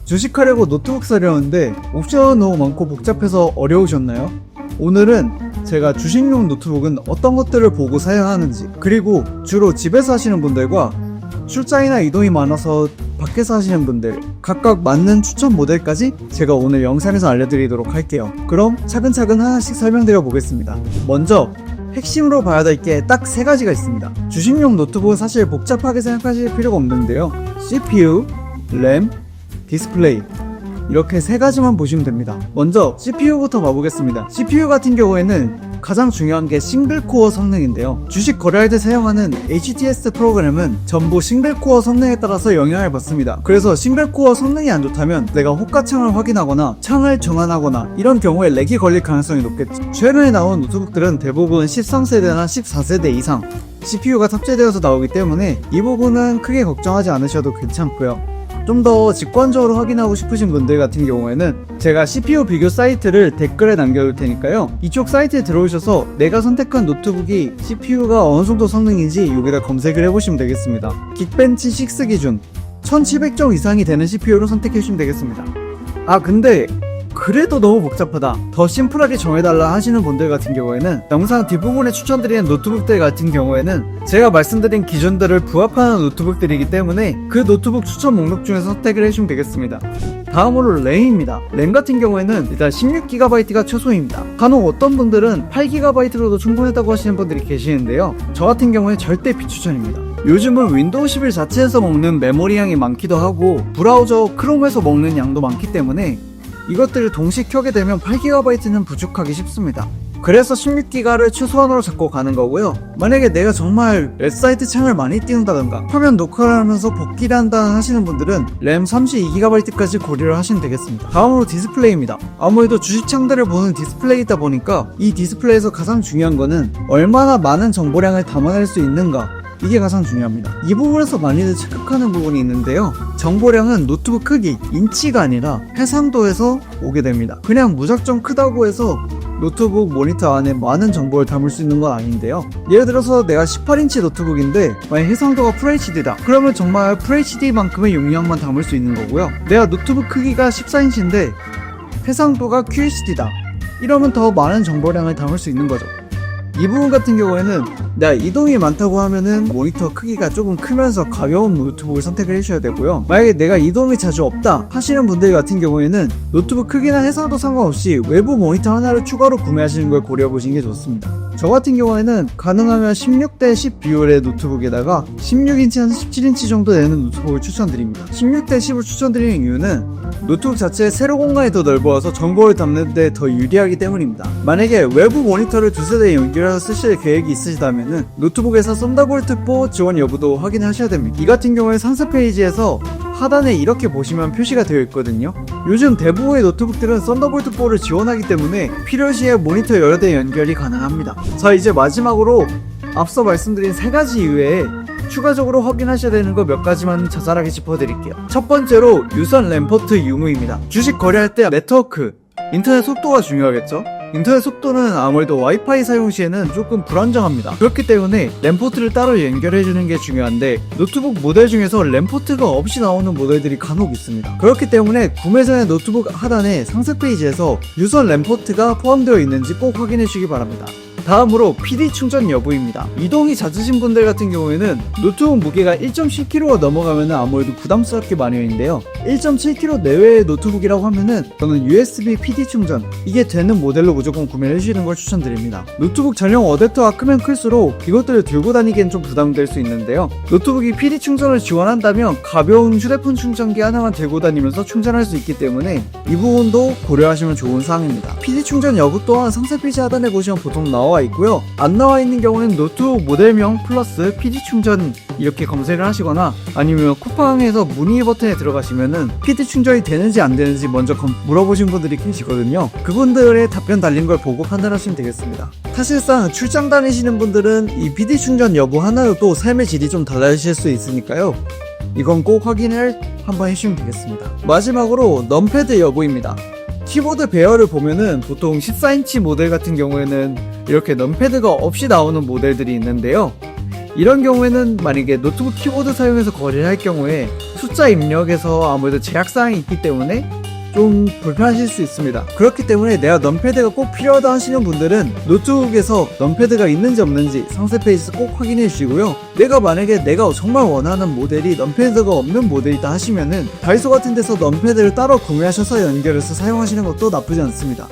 주식하려고 노트북 사려는데 옵션은 너무 많고 복잡해서 어려우셨나요? 오늘은 제가 주식용 노트북은 어떤 것들을 보고 사야 하는지, 그리고 주로 집에서 하시는 분들과 출장이나 이동이 많아서 밖에서 하시는 분들 각각 맞는 추천 모델까지 제가 오늘 영상에서 알려드리도록 할게요. 그럼 차근차근 하나씩 설명드려 보겠습니다. 먼저 핵심으로 봐야 될 게 딱 3가지가 있습니다. 주식용 노트북은 사실 복잡하게 생각하실 필요가 없는데요. CPU, 램, 디스플레이, 이렇게 3가지만 보시면 됩니다. 먼저 CPU부터 봐보겠습니다. CPU 같은 경우에는 가장 중요한 게 싱글코어 성능인데요. 주식 거래할 때 사용하는 HTS 프로그램은 전부 싱글코어 성능에 따라서 영향을 받습니다. 그래서 싱글코어 성능이 안 좋다면 내가 호가창을 확인하거나 창을 전환하거나 이런 경우에 렉이 걸릴 가능성이 높겠죠. 최근에 나온 노트북들은 대부분 13세대나 14세대 이상 CPU가 탑재되어서 나오기 때문에 이 부분은 크게 걱정하지 않으셔도 괜찮고요. 좀 더 직관적으로 확인하고 싶으신 분들 같은 경우에는 제가 CPU 비교 사이트를 댓글에 남겨둘 테니까요. 이쪽 사이트에 들어오셔서 내가 선택한 노트북이 CPU가 어느 정도 성능인지 여기다 검색을 해보시면 되겠습니다. 긱벤치 6 기준 1700정 이상이 되는 CPU로 선택해주시면 되겠습니다. 근데 그래도 너무 복잡하다, 더 심플하게 정해달라 하시는 분들 같은 경우에는 영상 뒷부분에 추천드리는 노트북들 같은 경우에는 제가 말씀드린 기준들을 부합하는 노트북들이기 때문에 그 노트북 추천 목록 중에서 선택을 해주시면 되겠습니다. 다음으로 램입니다. 램 같은 경우에는 일단 16GB가 최소입니다. 간혹 어떤 분들은 8GB로도 충분하다고 하시는 분들이 계시는데요. 저 같은 경우에 절대 비추천입니다. 요즘은 윈도우 11 자체에서 먹는 메모리 양이 많기도 하고 브라우저 크롬에서 먹는 양도 많기 때문에 이것들을 동시에 켜게 되면 8GB는 부족하기 쉽습니다. 그래서 16GB를 최소한으로 잡고 가는 거고요. 만약에 내가 정말 웹사이트 창을 많이 띄운다던가 화면 녹화를 하면서 복기를 한다 하시는 분들은 램 32GB까지 고려를 하시면 되겠습니다. 다음으로 디스플레이입니다. 아무래도 주식창들을 보는 디스플레이이다 보니까 이 디스플레이에서 가장 중요한 거는 얼마나 많은 정보량을 담아낼 수 있는가, 이게 가장 중요합니다. 이 부분에서 많이들 착각하는 부분이 있는데요. 정보량은 노트북 크기, 인치가 아니라 해상도에서 오게 됩니다. 그냥 무작정 크다고 해서 노트북 모니터 안에 많은 정보를 담을 수 있는 건 아닌데요. 예를 들어서 내가 18인치 노트북인데 만약 해상도가 FHD다 그러면 정말 FHD만큼의 용량만 담을 수 있는 거고요. 내가 노트북 크기가 14인치인데 해상도가 QHD다 이러면 더 많은 정보량을 담을 수 있는 거죠. 이 부분 같은 경우에는 내가 이동이 많다고 하면은 모니터 크기가 조금 크면서 가벼운 노트북을 선택을 해주셔야 되고요. 만약에 내가 이동이 자주 없다 하시는 분들 같은 경우에는 노트북 크기나 해상도 상관없이 외부 모니터 하나를 추가로 구매하시는 걸 고려해보시는 게 좋습니다. 저 같은 경우에는 가능하면 16대 10 비율의 노트북에다가 16인치에서 17인치 정도 되는 노트북을 추천드립니다. 16대 10을 추천드리는 이유는 노트북 자체의 세로 공간이 더 넓어서 정보를 담는 데 더 유리하기 때문입니다. 만약에 외부 모니터를 두세 대 연결해서 쓰실 계획이 있으시다면 노트북에서 썬더볼트 4 지원 여부도 확인하셔야 됩니다. 이 같은 경우에 상세 페이지에서 하단에 이렇게 보시면 표시가 되어 있거든요. 요즘 대부분의 노트북들은 썬더볼트 4를 지원하기 때문에 필요시에 모니터 여러 대 연결이 가능합니다. 자, 이제 마지막으로 앞서 말씀드린 3가지 이외에 추가적으로 확인하셔야 되는 거 몇 가지만 자잘하게 짚어드릴게요. 첫 번째로 유선 램포트 유무입니다. 주식 거래할 때 네트워크, 인터넷 속도가 중요하겠죠? 인터넷 속도는 아무래도 와이파이 사용 시에는 조금 불안정합니다. 그렇기 때문에 램포트를 따로 연결해주는 게 중요한데 노트북 모델 중에서 램포트가 없이 나오는 모델들이 간혹 있습니다. 그렇기 때문에 구매 전에 노트북 하단에 상세 페이지에서 유선 램포트가 포함되어 있는지 꼭 확인해 주시기 바랍니다. 다음으로 PD 충전 여부입니다. 이동이 잦으신 분들 같은 경우에는 노트북 무게가 1.7kg가 넘어가면 아무래도 부담스럽게 마련인데요. 1.7kg 내외의 노트북이라고 하면은 저는 USB PD 충전 이게 되는 모델로 무조건 구매를 해주시는 걸 추천드립니다. 노트북 전용 어댑터가 크면 클수록 이것들을 들고 다니기엔 좀 부담될 수 있는데요. 노트북이 PD 충전을 지원한다면 가벼운 휴대폰 충전기 하나만 들고 다니면서 충전할 수 있기 때문에 이 부분도 고려하시면 좋은 사항입니다. PD 충전 여부 또한 상세 페이지 하단에 보시면 보통 나와 있고요. 안 나와 있는 경우는 노트북 모델명 플러스 PD 충전 이렇게 검색을 하시거나 아니면 쿠팡에서 문의 버튼에 들어가시면은 PD 충전이 되는지 안 되는지 먼저 물어보신 분들이 계시거든요. 그분들의 답변 달린 걸 보고 판단하시면 되겠습니다. 사실상 출장 다니시는 분들은 이 PD 충전 여부 하나로도 삶의 질이 좀 달라지실 수 있으니까요. 이건 꼭 확인을 한번 해주시면 되겠습니다. 마지막으로 넘패드 여부입니다. 키보드 배열을 보면은 보통 14인치 모델 같은 경우에는 이렇게 넘패드가 없이 나오는 모델들이 있는데요. 이런 경우에는 만약에 노트북 키보드 사용해서 거래를 할 경우에 숫자 입력에서 아무래도 제약사항이 있기 때문에 좀 불편하실 수 있습니다. 그렇기 때문에 내가 넘패드가 꼭 필요하다 하시는 분들은 노트북에서 넘패드가 있는지 없는지 상세 페이지에서 꼭 확인해 주시고요. 만약에 내가 정말 원하는 모델이 넘패드가 없는 모델이다 하시면은 다이소 같은 데서 넘패드를 따로 구매하셔서 연결해서 사용하시는 것도 나쁘지 않습니다.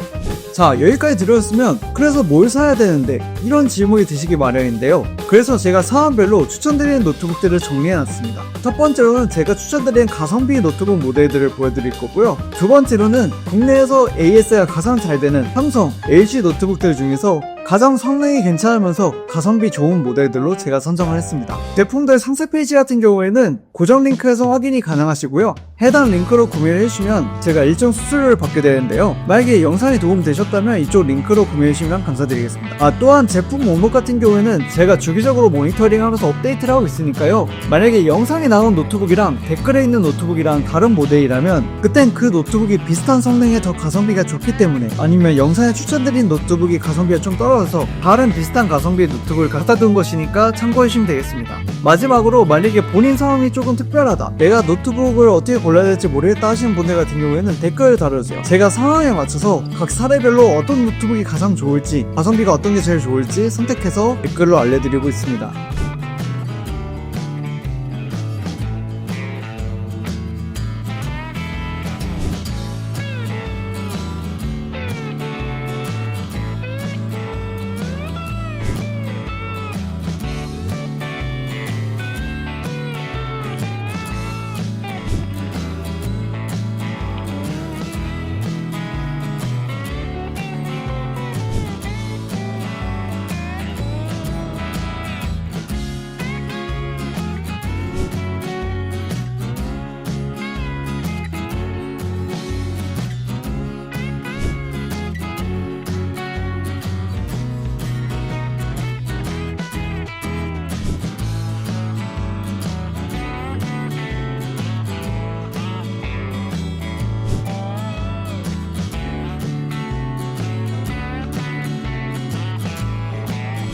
자, 여기까지 들으셨으면 그래서 뭘 사야 되는데 이런 질문이 드시기 마련인데요. 그래서 제가 사안별로 추천드리는 노트북들을 정리해놨습니다. 첫 번째로는 제가 추천드리는 가성비 노트북 모델들을 보여드릴 거고요. 두 번째로는 국내에서 AS가 가장 잘 되는 삼성, LG 노트북들 중에서 가장 성능이 괜찮으면서 가성비 좋은 모델들로 제가 선정을 했습니다. 제품들 상세 페이지 같은 경우에는 고정 링크에서 확인이 가능하시고요. 해당 링크로 구매를 해주시면 제가 일정 수수료를 받게 되는데요. 만약에 영상이 도움되셨다면 이쪽 링크로 구매해주시면 감사드리겠습니다. 또한 제품 목록 같은 경우에는 제가 주기적으로 모니터링하면서 업데이트를 하고 있으니까요. 만약에 영상에 나온 노트북이랑 댓글에 있는 노트북이랑 다른 모델이라면 그땐 그 노트북이 비슷한 성능에 더 가성비가 좋기 때문에, 아니면 영상에 추천드린 노트북이 가성비가 좀 떨어져서 다른 비슷한 가성비의 노트북을 갖다 둔 것이니까 참고해주시면 되겠습니다. 마지막으로 만약에 본인 상황이 조금 특별하다, 내가 노트북을 어떻게 골라야 될지 모르겠다 하시는 분들 같은 경우에는 댓글을 달아주세요. 제가 상황에 맞춰서 각 사례별로 어떤 노트북이 가장 좋을지, 가성비가 어떤 게 제일 좋을지 선택해서 댓글로 알려드리고 있습니다.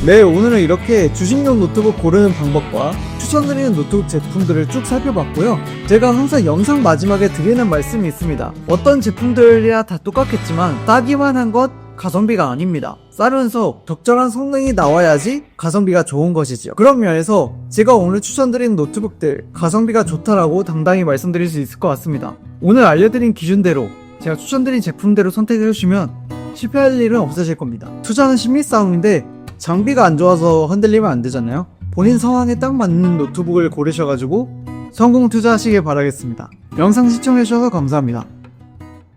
네, 오늘은 이렇게 주식용 노트북 고르는 방법과 추천드리는 노트북 제품들을 쭉 살펴봤고요. 제가 항상 영상 마지막에 드리는 말씀이 있습니다. 어떤 제품들이야 다 똑같겠지만 싸기만 한 것 가성비가 아닙니다. 싸면서 적절한 성능이 나와야지 가성비가 좋은 것이죠. 그런 면에서 제가 오늘 추천드린 노트북들 가성비가 좋다라고 당당히 말씀드릴 수 있을 것 같습니다. 오늘 알려드린 기준대로 제가 추천드린 제품대로 선택해주시면 실패할 일은 없으실 겁니다. 투자는 심리 싸움인데 장비가 안 좋아서 흔들리면 안 되잖아요. 본인 상황에 딱 맞는 노트북을 고르셔가지고 성공 투자하시길 바라겠습니다. 영상 시청해주셔서 감사합니다.